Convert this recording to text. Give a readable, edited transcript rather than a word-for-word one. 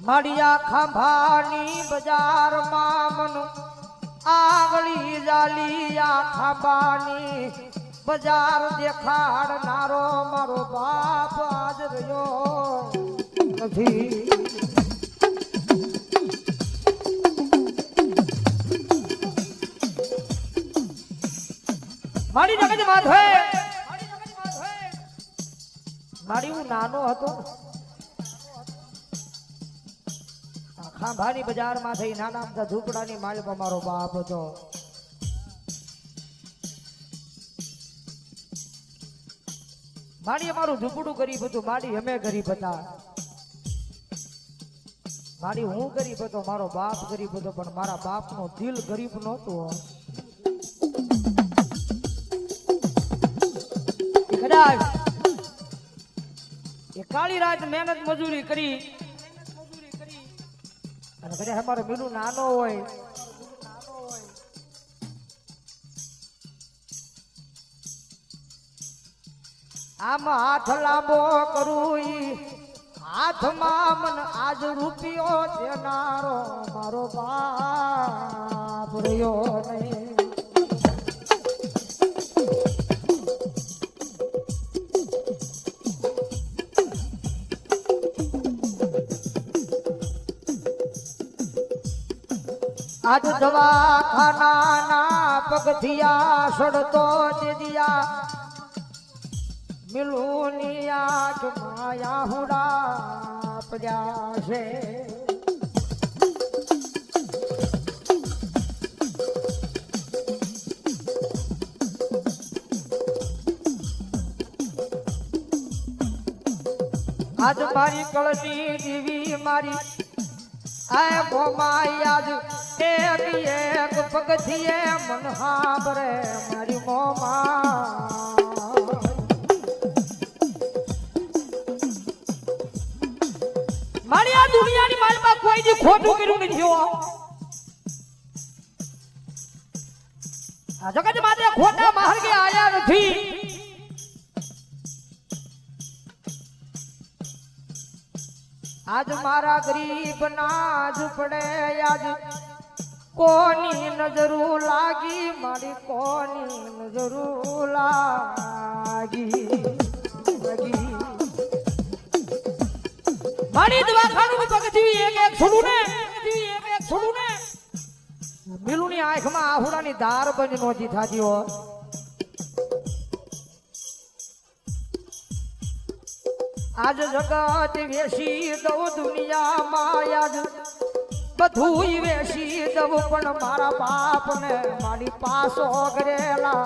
માળિયા ખાંભાની બજારમાં મન આંગળી જાલિયા ખાંભાની બજાર દેખાડનારો મારો બાપ આજ રહ્યો નથી. મારી જગત માધવે મારી હું નાનો હતો ખાંભાની બજારમાં થઈ નાના બધા ઝૂંપડાની માલમાં મારો બાપ હતો. મારી અમારું ઝૂંપડું ગરીબ હતું. મારી અમે ગરીબ હતા. મારી હું ગરીબ હતો, મારો બાપ ગરીબ હતો, પણ મારા બાપનો દિલ ગરીબ નહોતું. કદાચ એ કાળી રાત મહેનત મજૂરી કરી અને કદાચ અમારો મીનુ નાનો હોય આમ હાથ લાંબો કરું હાથમાં મન આજ રૂપિયો દેનારો મારો બાપ રહ્યો નહીં. આજ દવાખાના પગથિયા સડતો દિયા મિલુની આજ માયા હુડા પડ્યા છે. આજ મારી કળની દીવી મારી આ મોમાઈ આજ એક પગથિયે મન હાબરે મારી મોમા. મારી આ દુનિયાની માલમાં કોઈ દી ખોટું કર્યું નથી. આ જગત માત્ર ખોટા માર્ગે આયા નથી. આજ મારા ગરીબ ના જ પડે આજ કોની નજરું લાગી મારી કોની નજરું લાગી મારી દવાખાનું પગથી એક છોડું ને મિલુની આંખમાં આહુડાની ધાર બંધ નહોતી થાતી હો. આજ જગત વેસી દઉં દુનિયામાં આજ બધું વેસી દઉં પણ મારા બાપ ને મારી પાસો ગરેલા